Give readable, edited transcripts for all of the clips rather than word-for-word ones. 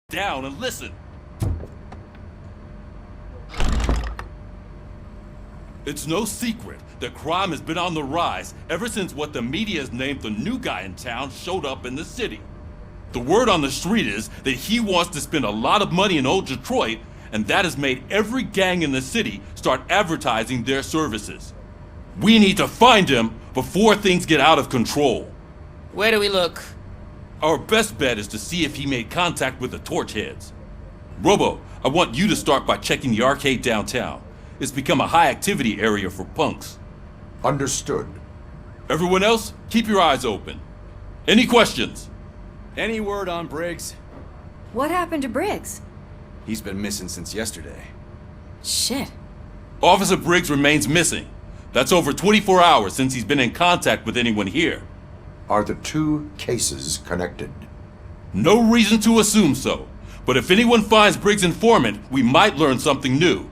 down and listen. It's no secret that crime has been on the rise ever since what the media has named the new guy in town showed up in the city. The word on the street is that he wants to spend a lot of money in old Detroit, and that has made every gang in the city start advertising their services. We need to find him before things get out of control. Where do we look? Our best bet is to see if he made contact with the Torchheads. Robo, I want you to start by checking the arcade downtown. It's become a high-activity area for punks. Understood. Everyone else, keep your eyes open. Any questions? Any word on Briggs? What happened to Briggs? He's been missing since yesterday. Shit. Officer Briggs remains missing. That's over 24 hours since he's been in contact with anyone here. Are the two cases connected? No reason to assume so, but if anyone finds Briggs' informant, we might learn something new.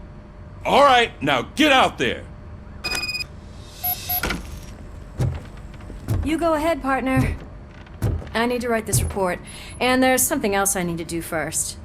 All right, now get out there. You go ahead, partner. I need to write this report, and there's something else I need to do first.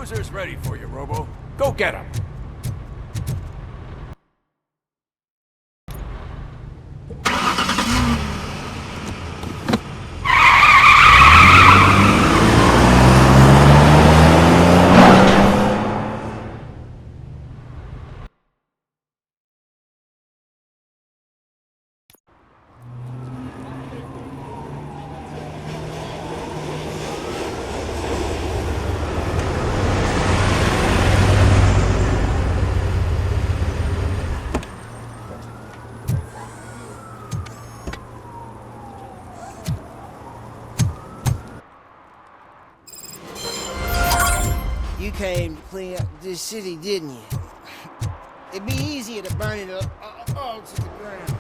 Cruiser's ready for you, Robo. Go get him. You came to clean up this city, didn't you? It'd be easier to burn it all to the ground.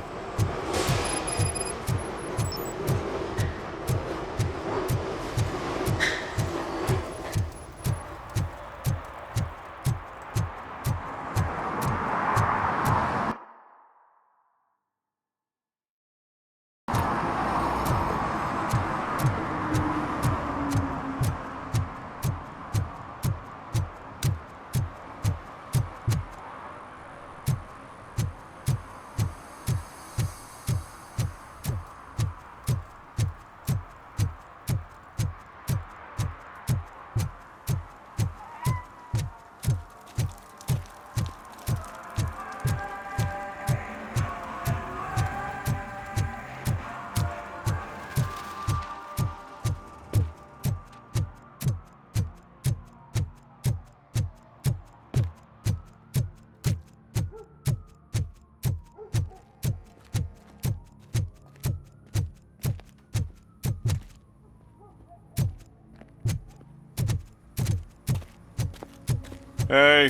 Hey,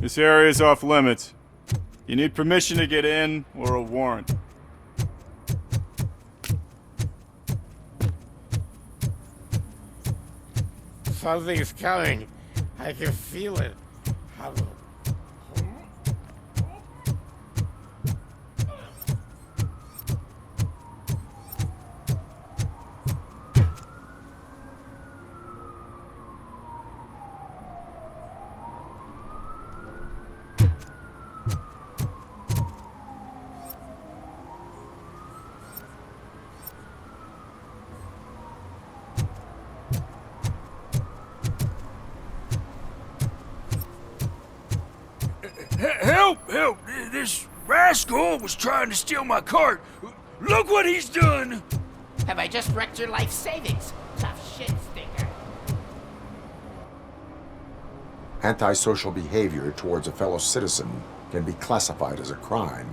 this area is off limits. You need permission to get in or a warrant. Something's coming. I can feel it. rascal was trying to steal my cart. Look what he's done! Have I just wrecked your life savings? Tough shit, stinker. Antisocial behavior towards a fellow citizen can be classified as a crime.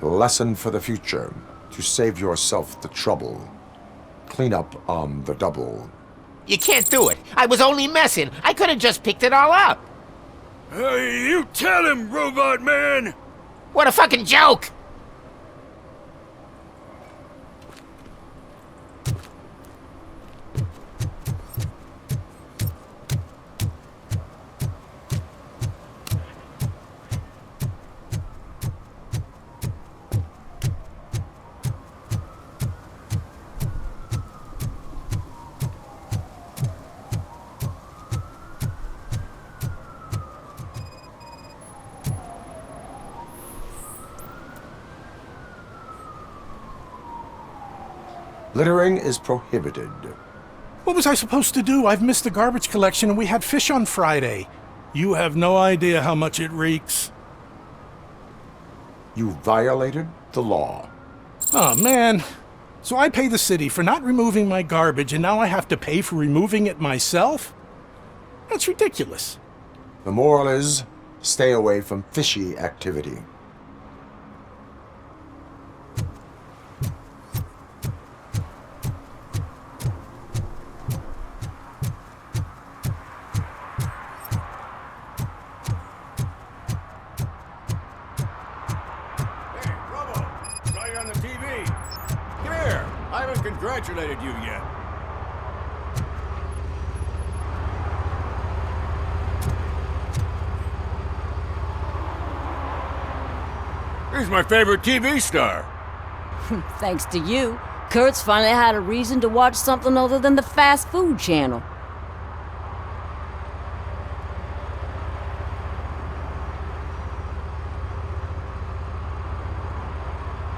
Lesson for the future. To save yourself the trouble. Clean up on the double. You can't do it. I was only messing. I could have just picked it all up. Hey, you tell him, Robot Man! What a fucking joke! Littering is prohibited. What was I supposed to do? I've missed the garbage collection and we had fish on Friday. You have no idea how much it reeks. You violated the law. Oh, man. So I pay the city for not removing my garbage and now I have to pay for removing it myself? That's ridiculous. The moral is, stay away from fishy activity. Congratulated you yet. He's my favorite TV star. Thanks to you, Kurt's finally had a reason to watch something other than the fast food channel.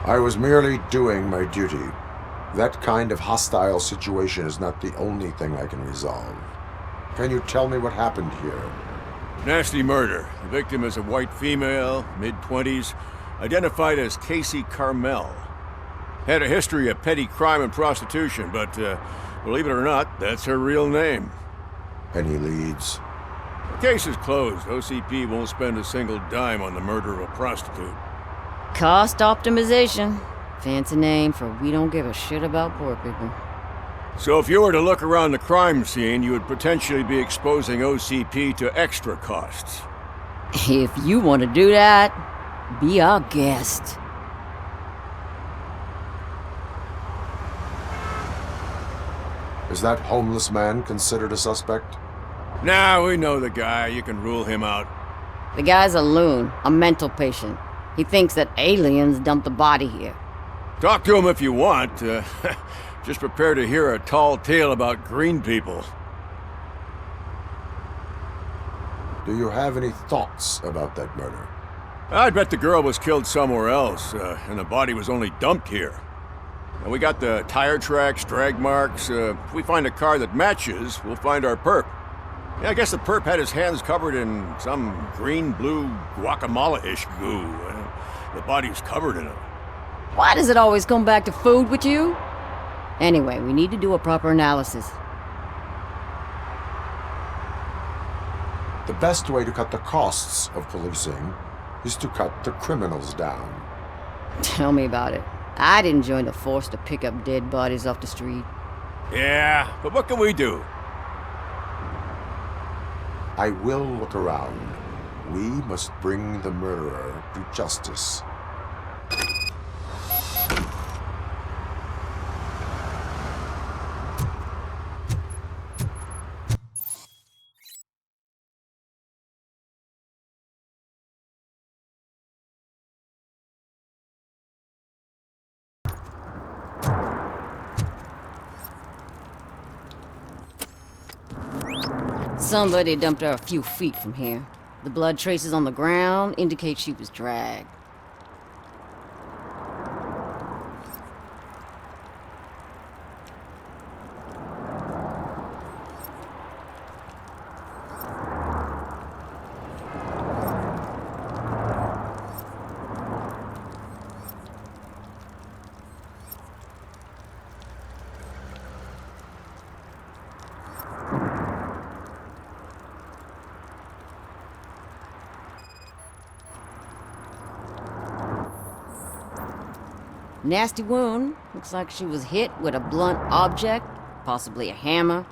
I was merely doing my duty. That kind of hostile situation is not the only thing I can resolve. Can you tell me what happened here? Nasty murder. The victim is a white female, mid-20s, identified as Casey Carmel. Had a history of petty crime and prostitution, but believe it or not, that's her real name. Any leads? The case is closed. OCP won't spend a single dime on the murder of a prostitute. Cost optimization. Fancy name for we don't give a shit about poor people. So if you were to look around the crime scene, you would potentially be exposing OCP to extra costs. If you want to do that, be our guest. Is that homeless man considered a suspect? Nah, we know the guy. You can rule him out. The guy's a loon, a mental patient. He thinks that aliens dumped the body here. Talk to him if you want. Just prepare to hear a tall tale about green people. Do you have any thoughts about that murder? I'd bet the girl was killed somewhere else, and the body was only dumped here. And we got the tire tracks, drag marks. If we find a car that matches, we'll find our perp. Yeah, I guess the perp had his hands covered in some green-blue guacamole-ish goo. The body was covered in it. Why does it always come back to food with you? Anyway, we need to do a proper analysis. The best way to cut the costs of policing is to cut the criminals down. Tell me about it. I didn't join the force to pick up dead bodies off the street. Yeah, but what can we do? I will look around. We must bring the murderer to justice. Somebody dumped her a few feet from here. The blood traces on the ground indicate she was dragged. Nasty wound. Looks like she was hit with a blunt object, possibly a hammer.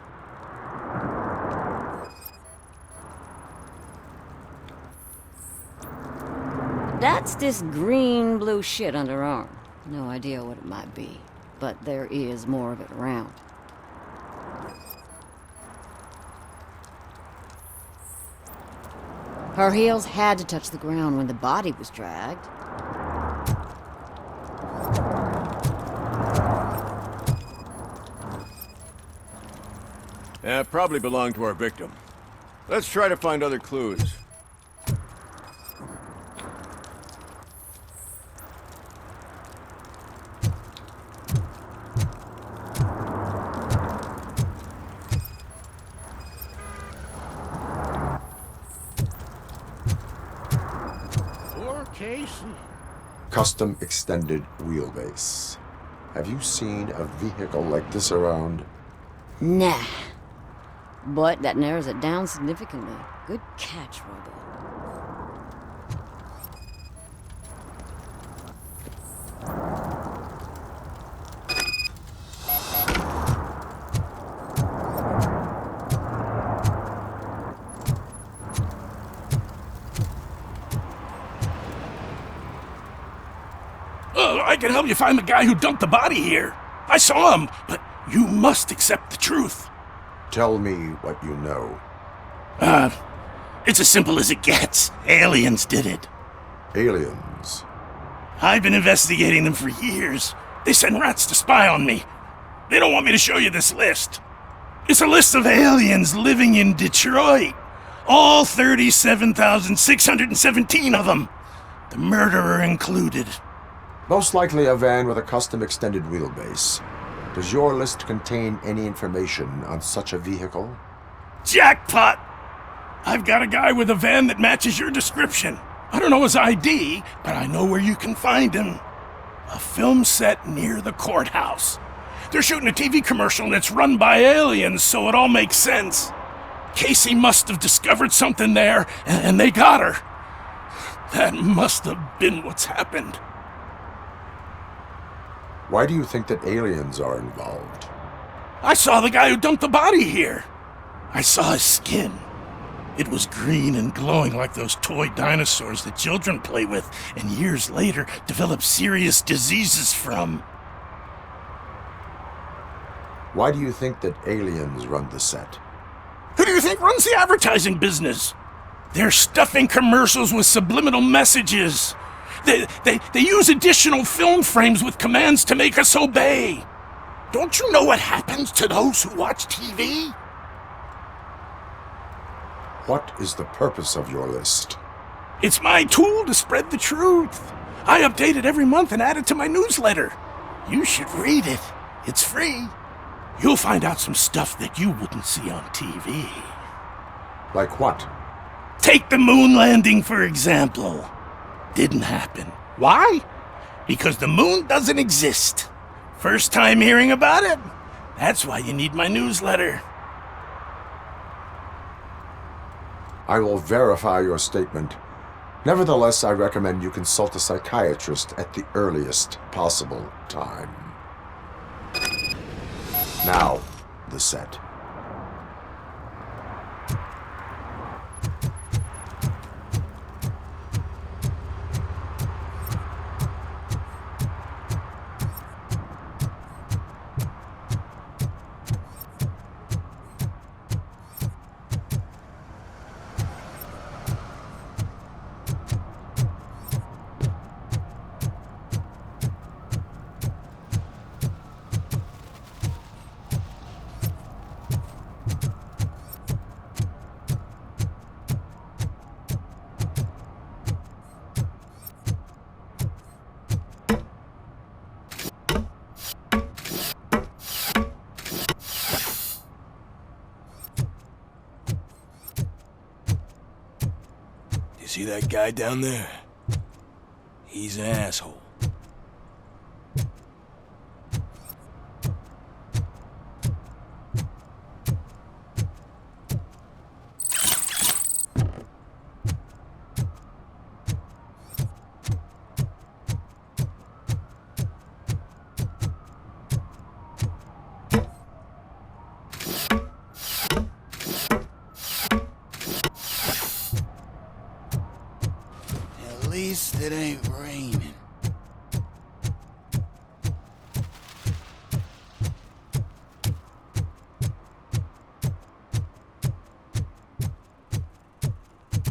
That's this green-blue shit under her arm. No idea what it might be, but there is more of it around. Her heels had to touch the ground when the body was dragged. Probably belonged to our victim. Let's try to find other clues. Poor Casey. Custom extended wheelbase. Have you seen a vehicle like this around? Nah. But that narrows it down significantly. Good catch, Robo. I can help you find the guy who dumped the body here. I saw him, but you must accept the truth. Tell me what you know. It's as simple as it gets. Aliens did it. Aliens. I've been investigating them for years. They send rats to spy on me. They don't want me to show you this list. It's a list of aliens living in Detroit. All 37,617 of them. The murderer included. Most likely a van with a custom extended wheelbase. Does your list contain any information on such a vehicle? Jackpot! I've got a guy with a van that matches your description. I don't know his ID, but I know where you can find him. A film set near the courthouse. They're shooting a TV commercial and it's run by aliens, so it all makes sense. Casey must have discovered something there, and they got her. That must have been what's happened. Why do you think that aliens are involved? I saw the guy who dumped the body here. I saw his skin. It was green and glowing like those toy dinosaurs that children play with and years later develop serious diseases from. Why do you think that aliens run the set? Who do you think runs the advertising business? They're stuffing commercials with subliminal messages. They use additional film frames with commands to make us obey. Don't you know what happens to those who watch TV? What is the purpose of your list? It's my tool to spread the truth. I update it every month and add it to my newsletter. You should read it. It's free. You'll find out some stuff that you wouldn't see on TV. Like what? Take the moon landing, for example. Didn't happen. Why? Because the moon doesn't exist. First time hearing about it? That's why you need my newsletter. I will verify your statement. Nevertheless, I recommend you consult a psychiatrist at the earliest possible time. Now, the set. See that guy down there? He's an asshole. At least it ain't raining.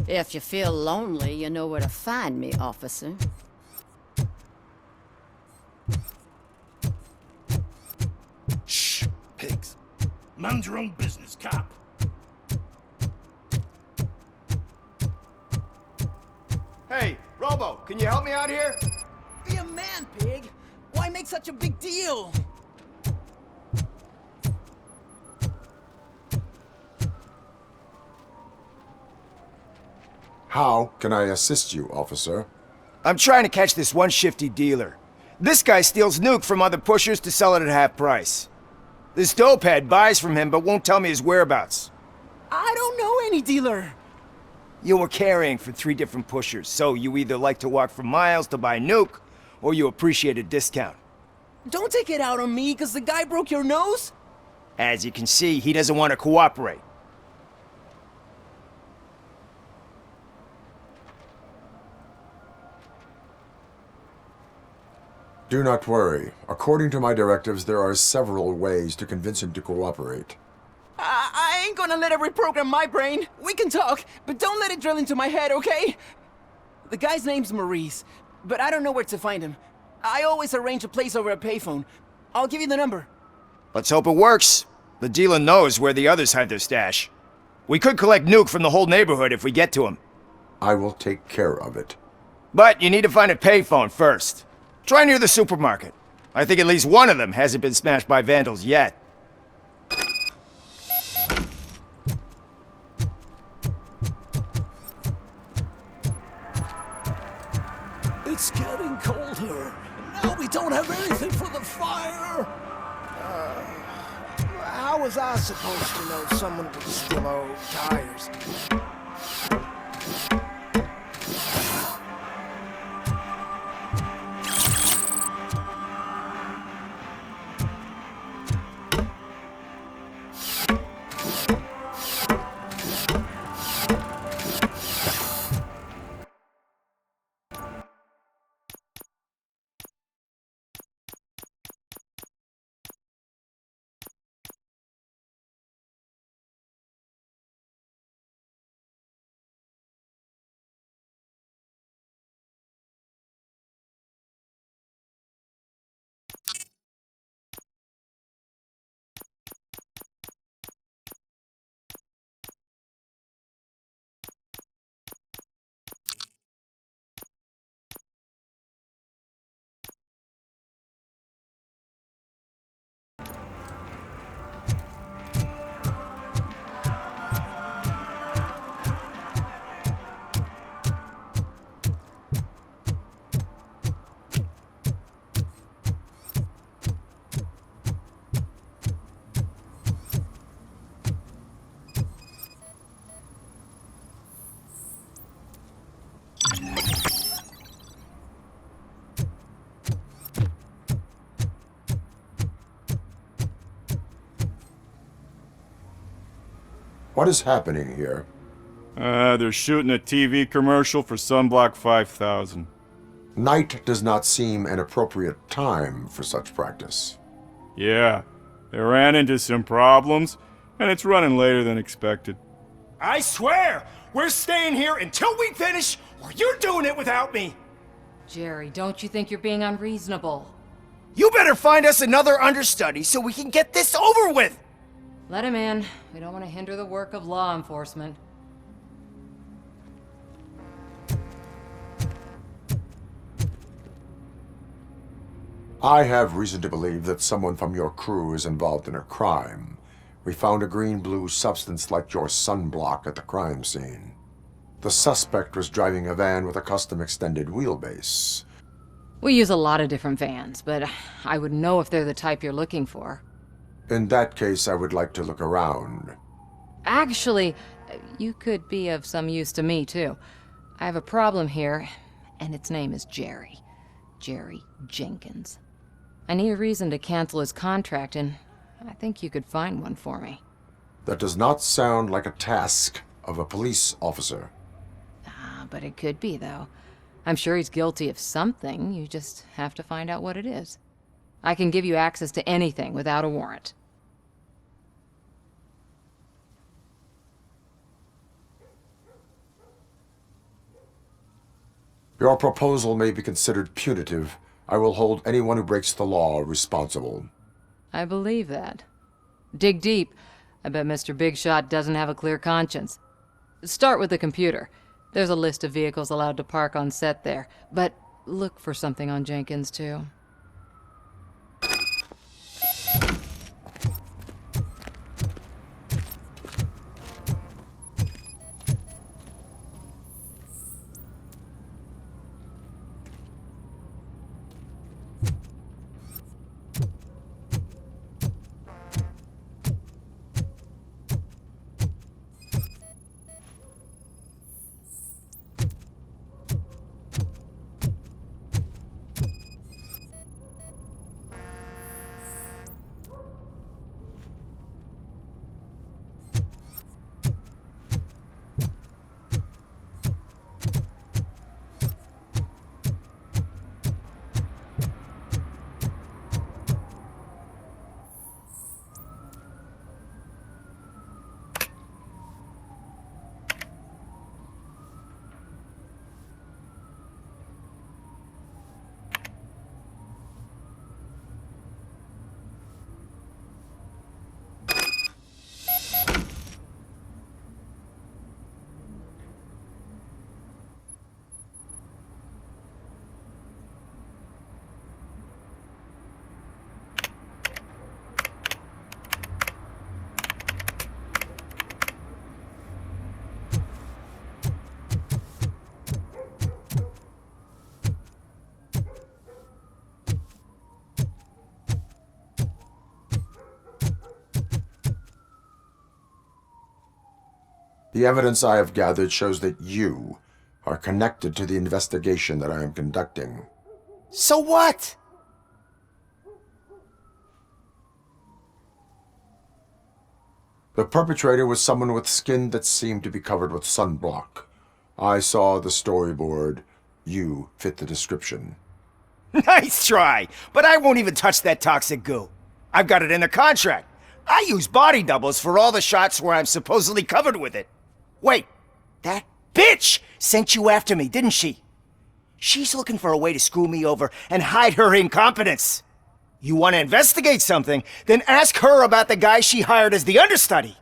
If you feel lonely, you know where to find me, officer. Shh, pigs. Mind your own business, cop. Hey, Robo, can you help me out here? Be a man, pig! Why make such a big deal? How can I assist you, officer? I'm trying to catch this one shifty dealer. This guy steals nuke from other pushers to sell it at half price. This dopehead buys from him but won't tell me his whereabouts. I don't know any dealer. You were carrying for 3 different pushers, so you either like to walk for miles to buy nuke, or you appreciate a discount. Don't take it out on me, because the guy broke your nose? As you can see, he doesn't want to cooperate. Do not worry. According to my directives, there are several ways to convince him to cooperate. I ain't gonna let it reprogram my brain. We can talk, but don't let it drill into my head, okay? The guy's name's Maurice, but I don't know where to find him. I always arrange a place over a payphone. I'll give you the number. Let's hope it works. The dealer knows where the others hide their stash. We could collect nuke from the whole neighborhood if we get to him. I will take care of it. But you need to find a payphone first. Try near the supermarket. I think at least one of them hasn't been smashed by vandals yet. It's getting colder. Now we don't have anything for the fire. How was I supposed to know someone would steal our old tires? What is happening here? They're shooting a TV commercial for Sunblock 5000. Night does not seem an appropriate time for such practice. Yeah, they ran into some problems, and it's running later than expected. I swear, we're staying here until we finish, or you're doing it without me. Jerry, don't you think you're being unreasonable? You better find us another understudy so we can get this over with. Let him in. We don't want to hinder the work of law enforcement. I have reason to believe that someone from your crew is involved in a crime. We found a green-blue substance like your sunblock at the crime scene. The suspect was driving a van with a custom extended wheelbase. We use a lot of different vans, but I wouldn't know if they're the type you're looking for. In that case, I would like to look around. Actually, you could be of some use to me, too. I have a problem here, and its name is Jerry. Jerry Jenkins. I need a reason to cancel his contract, and I think you could find one for me. That does not sound like a task of a police officer. But it could be, though. I'm sure he's guilty of something. You just have to find out what it is. I can give you access to anything without a warrant. Your proposal may be considered punitive. I will hold anyone who breaks the law responsible. I believe that. Dig deep. I bet Mr. Big Shot doesn't have a clear conscience. Start with the computer. There's a list of vehicles allowed to park on set there, but look for something on Jenkins, too. The evidence I have gathered shows that you are connected to the investigation that I am conducting. So what? The perpetrator was someone with skin that seemed to be covered with sunblock. I saw the storyboard. You fit the description. Nice try, but I won't even touch that toxic goo. I've got it in the contract. I use body doubles for all the shots where I'm supposedly covered with it. Wait, that bitch sent you after me, didn't she? She's looking for a way to screw me over and hide her incompetence. You want to investigate something, then ask her about the guy she hired as the understudy.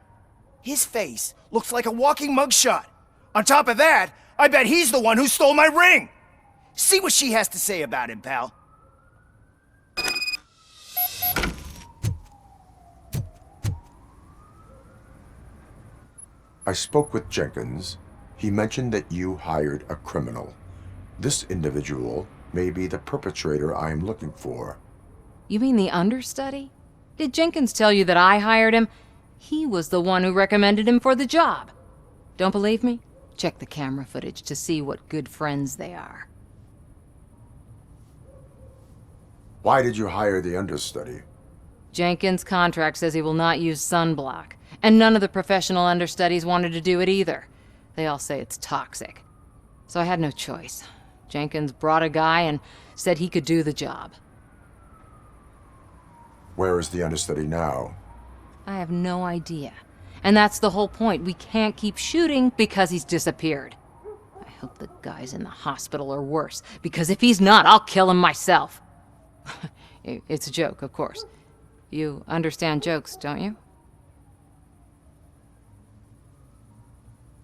His face looks like a walking mugshot. On top of that, I bet he's the one who stole my ring. See what she has to say about him, pal. I spoke with Jenkins. He mentioned that you hired a criminal. This individual may be the perpetrator I am looking for. You mean the understudy? Did Jenkins tell you that I hired him? He was the one who recommended him for the job. Don't believe me? Check the camera footage to see what good friends they are. Why did you hire the understudy? Jenkins' contract says he will not use sunblock, And none of the professional understudies wanted to do it either. They all say it's toxic. So I had no choice. Jenkins brought a guy and said he could do the job. Where is the understudy now? I have no idea. And that's the whole point. We can't keep shooting because he's disappeared. I hope the guy's in the hospital or worse, because if he's not, I'll kill him myself. It's a joke, of course. You understand jokes, don't you?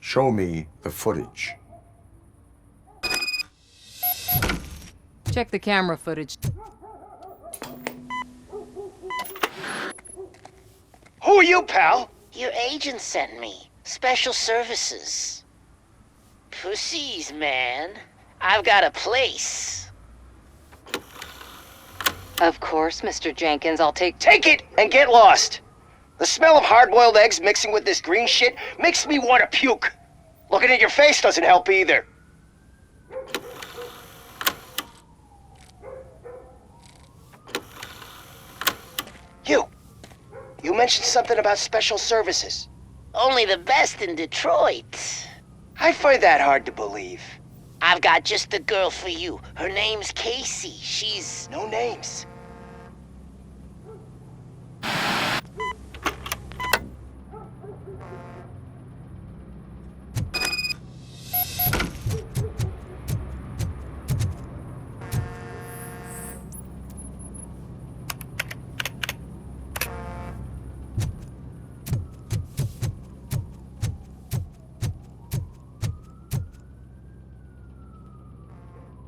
Show me the footage. Check the camera footage. Who are you, pal? Your agent sent me. Special services. Pussies, man. I've got a place. Of course, Mr. Jenkins, I'll take Take it and get lost. The smell of hard-boiled eggs mixing with this green shit makes me want to puke. Looking at your face doesn't help either. You mentioned something about special services. Only the best in Detroit. I find that hard to believe. I've got just the girl for you. Her name's Casey. She's... No names.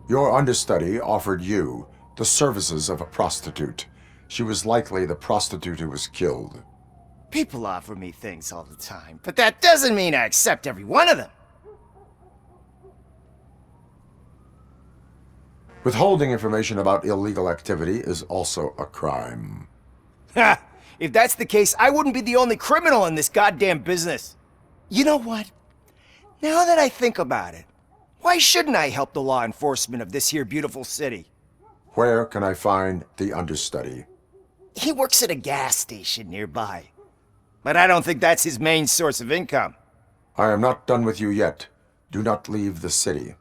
Your understudy offered you the services of a prostitute. She was likely the prostitute who was killed. People offer me things all the time, but that doesn't mean I accept every one of them. Withholding information about illegal activity is also a crime. Ha! If that's the case, I wouldn't be the only criminal in this goddamn business. You know what? Now that I think about it, why shouldn't I help the law enforcement of this here beautiful city? Where can I find the understudy? He works at a gas station nearby. But I don't think that's his main source of income. I am not done with you yet. Do not leave the city.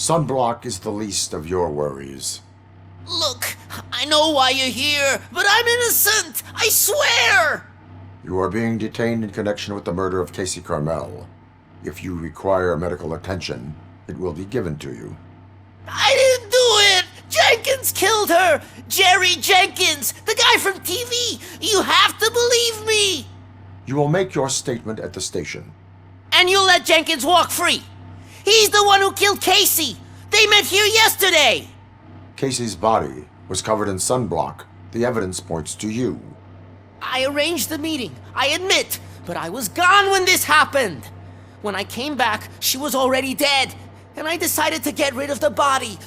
Sunblock is the least of your worries. Look, I know why you're here, but I'm innocent! I swear! You are being detained in connection with the murder of Casey Carmel. If you require medical attention, it will be given to you. I didn't do it! Jenkins killed her! Jerry Jenkins, the guy from TV! You have to believe me! You will make your statement at the station. And you'll let Jenkins walk free! He's the one who killed Casey! They met here yesterday! Casey's body was covered in sunblock. The evidence points to you. I arranged the meeting, I admit, but I was gone when this happened. When I came back, she was already dead, and I decided to get rid of the body.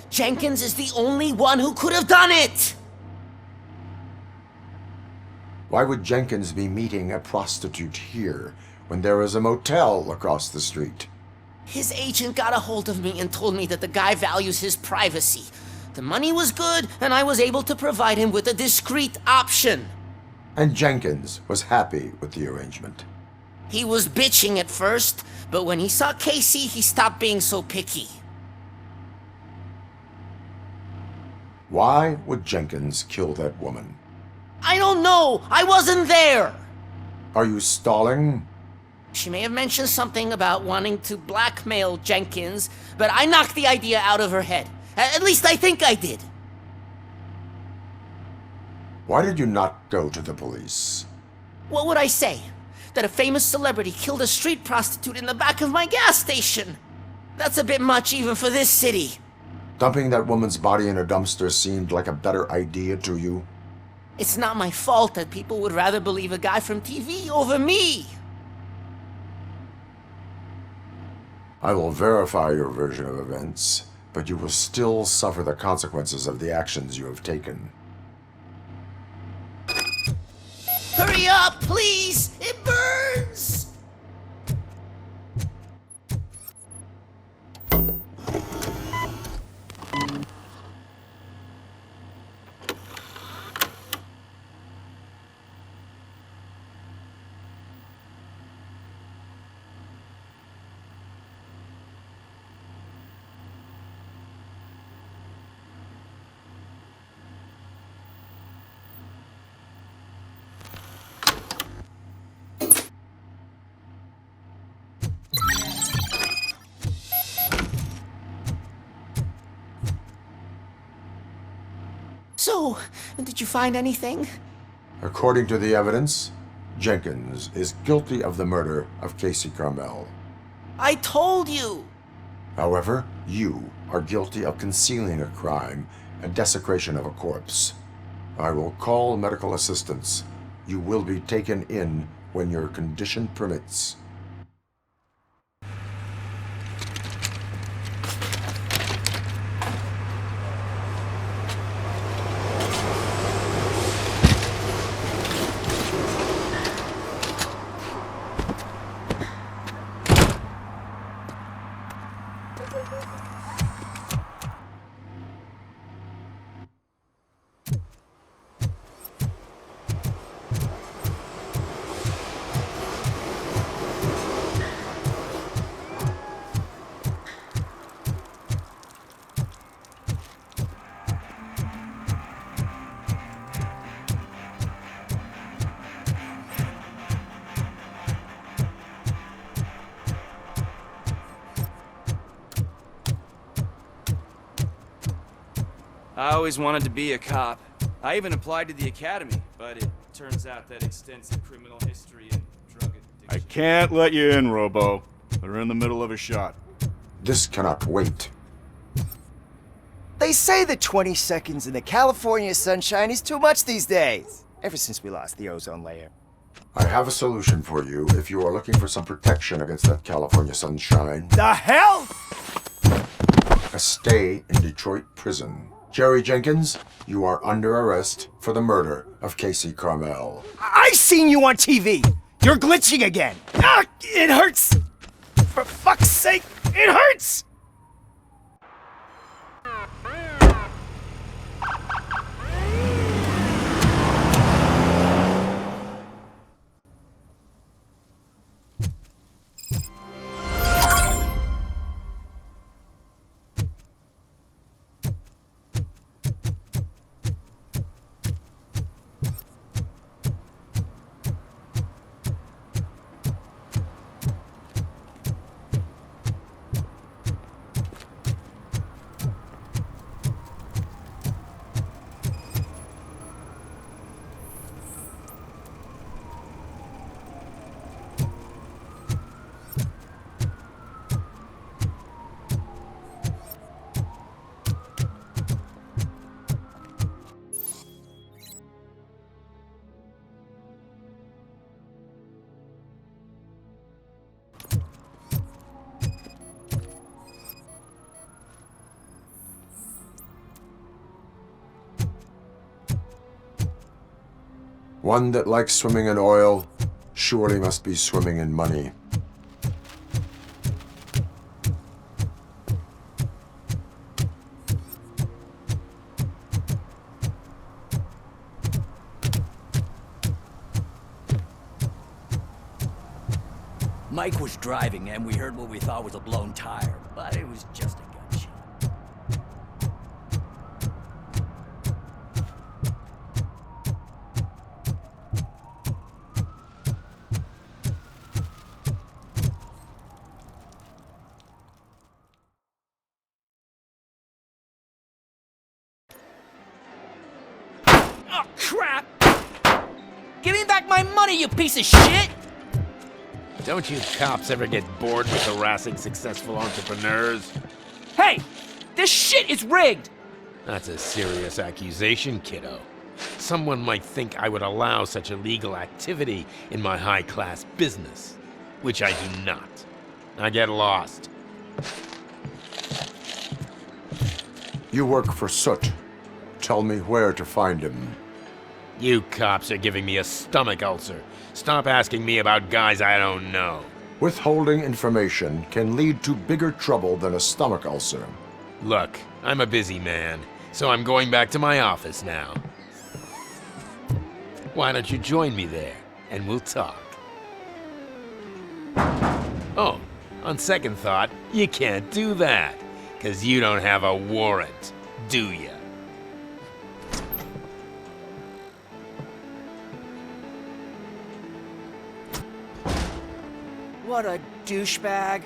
Jenkins is the only one who could have done it! Why would Jenkins be meeting a prostitute here when there is a motel across the street? His agent got a hold of me and told me that the guy values his privacy. The money was good, and I was able to provide him with a discreet option. And Jenkins was happy with the arrangement. He was bitching at first, but when he saw Casey, he stopped being so picky. Why would Jenkins kill that woman? I don't know! I wasn't there! Are you stalling? She may have mentioned something about wanting to blackmail Jenkins, but I knocked the idea out of her head. At least I think I did. Why did you not go to the police? What would I say? That a famous celebrity killed a street prostitute in the back of my gas station? That's a bit much even for this city. Dumping that woman's body in a dumpster seemed like a better idea to you? It's not my fault that people would rather believe a guy from TV over me. I will verify your version of events, but you will still suffer the consequences of the actions you have taken. Hurry up, please! It burns! So, did you find anything? According to the evidence, Jenkins is guilty of the murder of Casey Carmel. I told you! However, you are guilty of concealing a crime and desecration of a corpse. I will call medical assistance. You will be taken in when your condition permits. I always wanted to be a cop. I even applied to the academy, but it turns out that extensive criminal history and drug addiction... I can't let you in, Robo. We're in the middle of a shot. This cannot wait. They say that 20 seconds in the California sunshine is too much these days. Ever since we lost the ozone layer. I have a solution for you if you are looking for some protection against that California sunshine. The hell? A stay in Detroit prison. Jerry Jenkins, you are under arrest for the murder of Casey Carmel. I seen you on TV. You're glitching again. Ah, it hurts. For fuck's sake, it hurts. One that likes swimming in oil surely must be swimming in money. Mike was driving and we heard what we thought was a blown tire, but it was just a gunshot. Oh, crap! Give me back my money, you piece of shit! Don't you cops ever get bored with harassing successful entrepreneurs? Hey! This shit is rigged! That's a serious accusation, kiddo. Someone might think I would allow such illegal activity in my high-class business, which I do not. I get lost. You work for Soot. Tell me where to find him. You cops are giving me a stomach ulcer. Stop asking me about guys I don't know. Withholding information can lead to bigger trouble than a stomach ulcer. Look, I'm a busy man, so I'm going back to my office now. Why don't you join me there, and we'll talk. Oh, on second thought, you can't do that, 'cause you don't have a warrant, do ya? What a douchebag.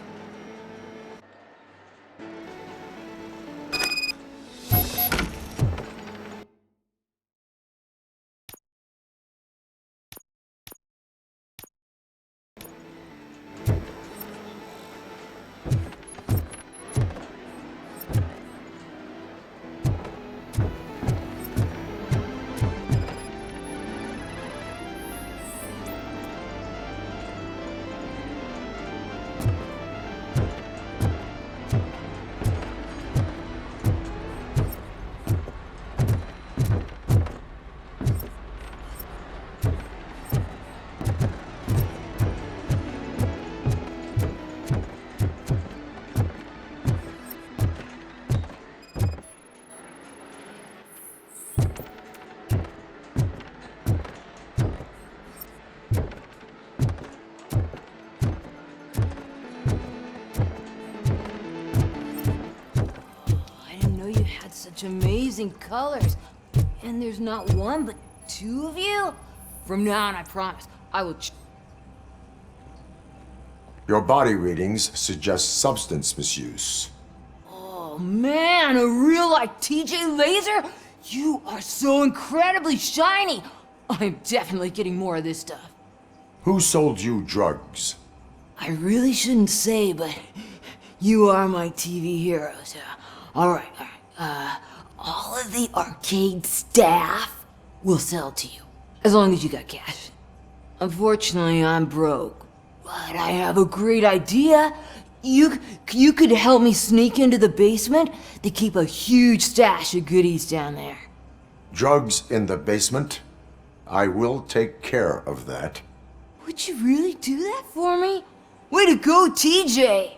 Such amazing colors. And there's not one, but two of you? From now on, I promise, I will Your body readings suggest substance misuse. Oh man, a real-life TJ Laser? You are so incredibly shiny! I'm definitely getting more of this stuff. Who sold you drugs? I really shouldn't say, but you are my TV heroes. Alright. All of the arcade staff will sell to you, as long as you got cash. Unfortunately, I'm broke, but I have a great idea. You could help me sneak into the basement. They keep a huge stash of goodies down there. Drugs in the basement? I will take care of that. Would you really do that for me? Way to go, TJ!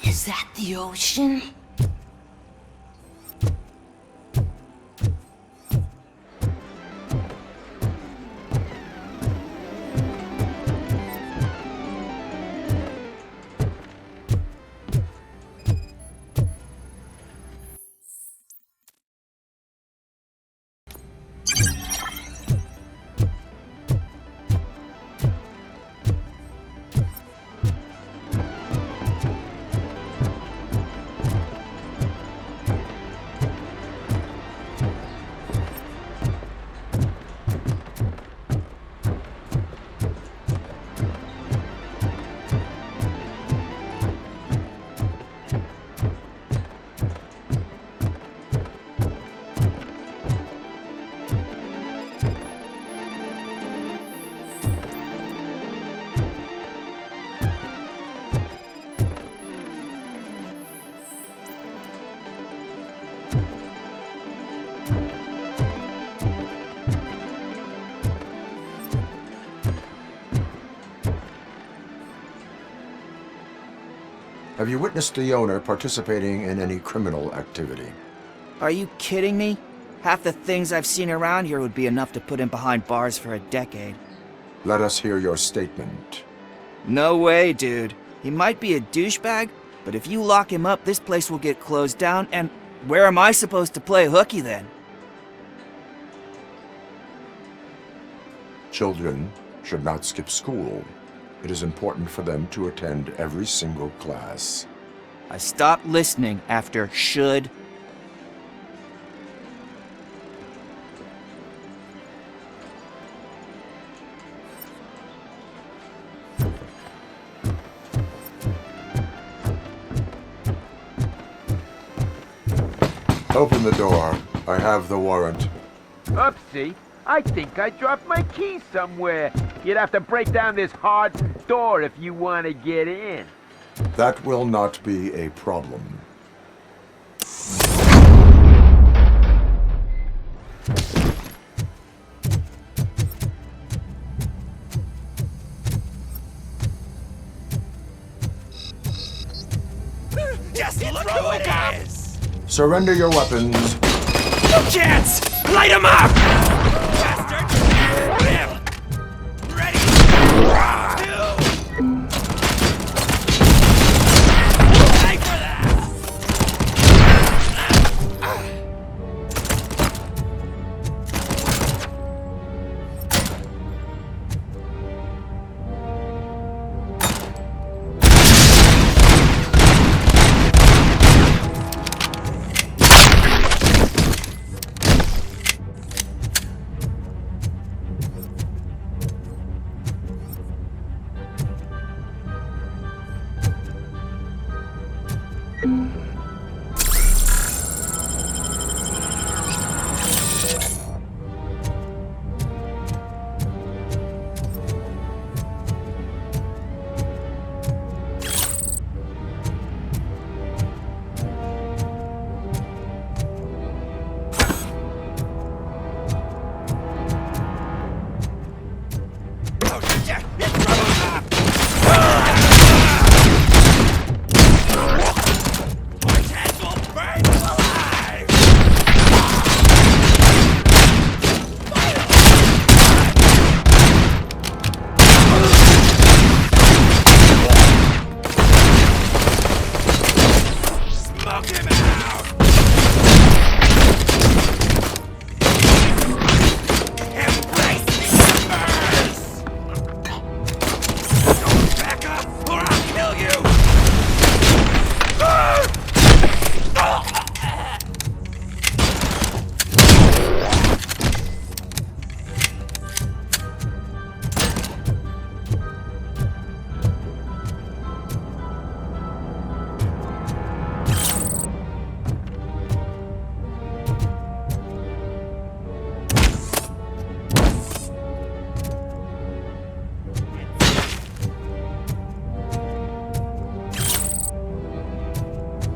Is that the ocean? Have you witnessed the owner participating in any criminal activity? Are you kidding me? Half the things I've seen around here would be enough to put him behind bars for a decade. Let us hear your statement. No way, dude. He might be a douchebag, but if you lock him up, this place will get closed down, and where am I supposed to play hooky then? Children should not skip school. It is important for them to attend every single class. I stopped listening after should. Open the door. I have the warrant. Upsie, I think I dropped my keys somewhere. You'd have to break down this hardened door if you want to get in. That will not be a problem. Just look who it is! Surrender your weapons. No chance! Light him up! Bastard! Ready! Pay for that!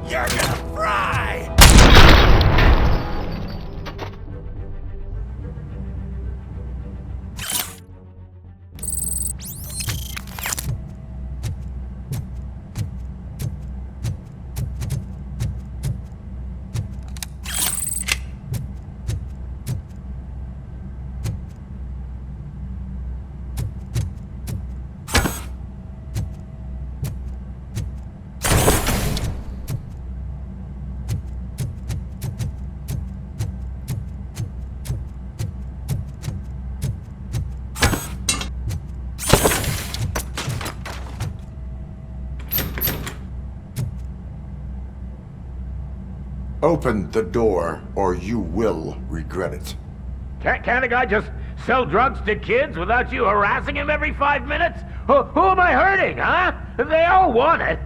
You're gonna fry! Open the door, or you will regret it. Can't a guy just sell drugs to kids without you harassing him every 5 minutes? Who am I hurting, huh? They all want it.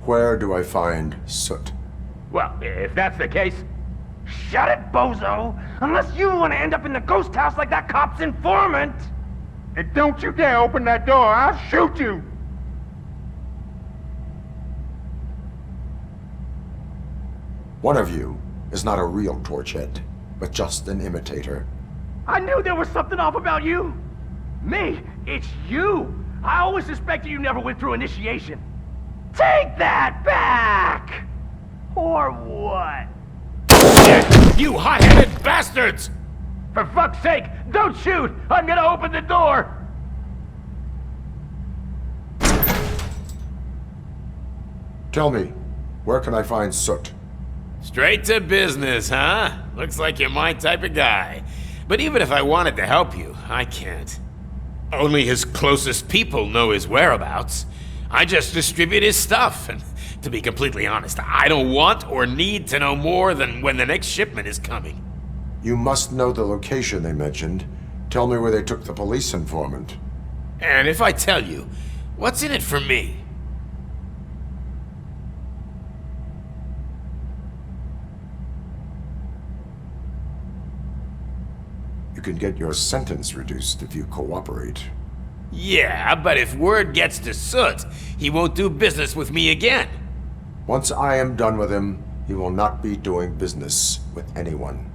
Where do I find Soot? Well, if that's the case, shut it, bozo! Unless you want to end up in the ghost house like that cop's informant! And don't you dare open that door, I'll shoot you! One of you is not a real Torchhead, but just an imitator. I knew there was something off about you! Me? It's you! I always suspected you never went through initiation. Take that back! Or what? You hot-headed bastards! For fuck's sake, don't shoot! I'm gonna open the door! Tell me, where can I find Soot? Straight to business, huh? Looks like you're my type of guy. But even if I wanted to help you, I can't. Only his closest people know his whereabouts. I just distribute his stuff, and to be completely honest, I don't want or need to know more than when the next shipment is coming. You must know the location they mentioned. Tell me where they took the police informant. And if I tell you, what's in it for me? You can get your sentence reduced if you cooperate. Yeah, but if word gets to Soot, he won't do business with me again. Once I am done with him, he will not be doing business with anyone.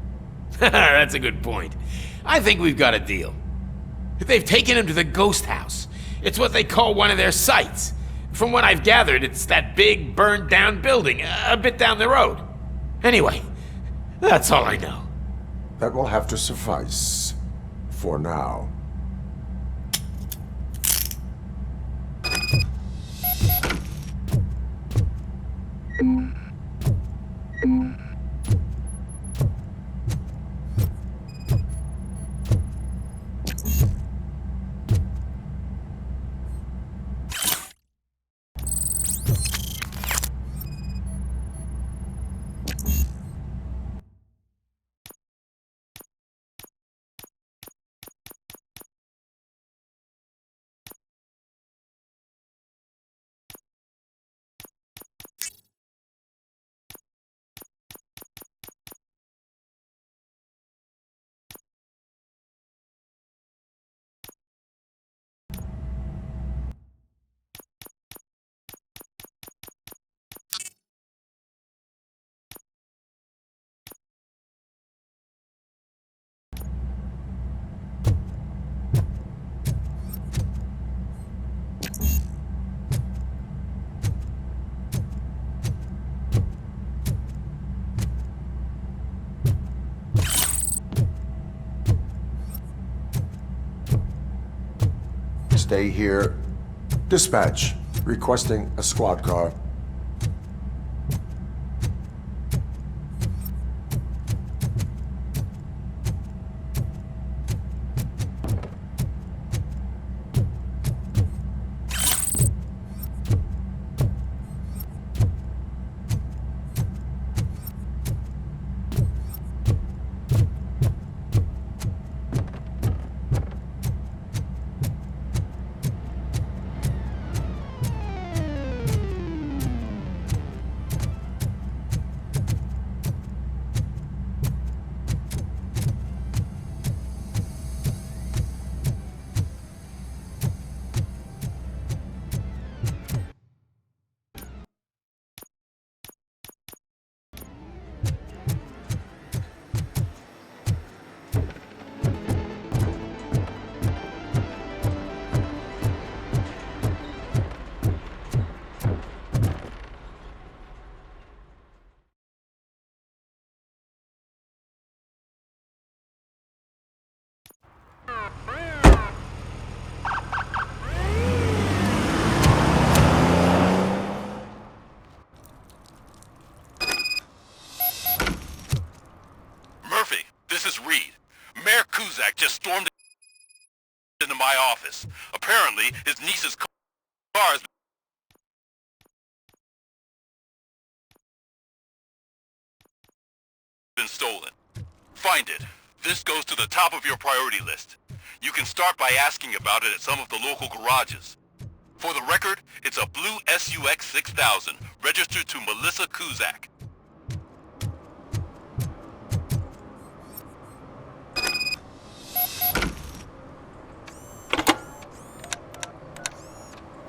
That's a good point. I think we've got a deal. They've taken him to the ghost house. It's what they call one of their sites. From what I've gathered, it's that big, burned-down building a bit down the road. Anyway, that's all I know. That will have to suffice. For now. Stay here. Dispatch. Requesting a squad car. Murphy, this is Reed. Mayor Kuzak just stormed into my office. Apparently, his niece's car has been stolen. Find it. This goes to the top of your priority list. You can start by asking about it at some of the local garages. For the record, it's a blue SUX 6000, registered to Melissa Kuzak.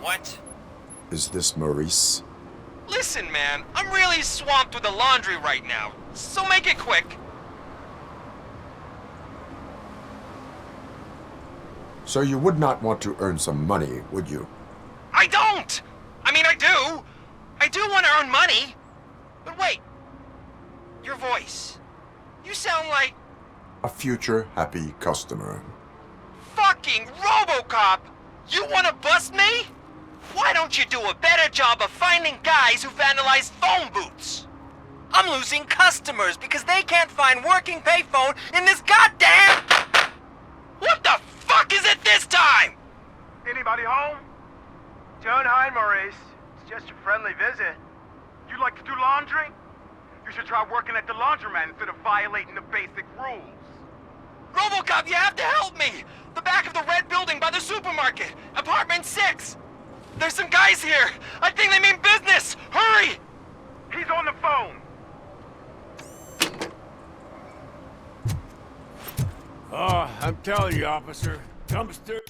What? Is this Maurice? Listen, man, I'm really swamped with the laundry right now, so make it quick. So you would not want to earn some money, would you? I don't! I mean, I do, do want to earn money. But wait. Your voice. You sound like... A future happy customer. fucking Robocop! You want to bust me? Why don't you do a better job of finding guys who vandalize phone booths? I'm losing customers because they can't find working payphone in this goddamn... What the fuck is it this time? Anybody home? Don't hide, Maurice. It's just a friendly visit. You like to do laundry? You should try working at the laundromat instead of violating the basic rules. Robocop, you have to help me! The back of the red building by the supermarket, apartment 6. There's some guys here. I think they mean business. Hurry! He's on the phone. Oh, I'm telling you, officer. Dumpster.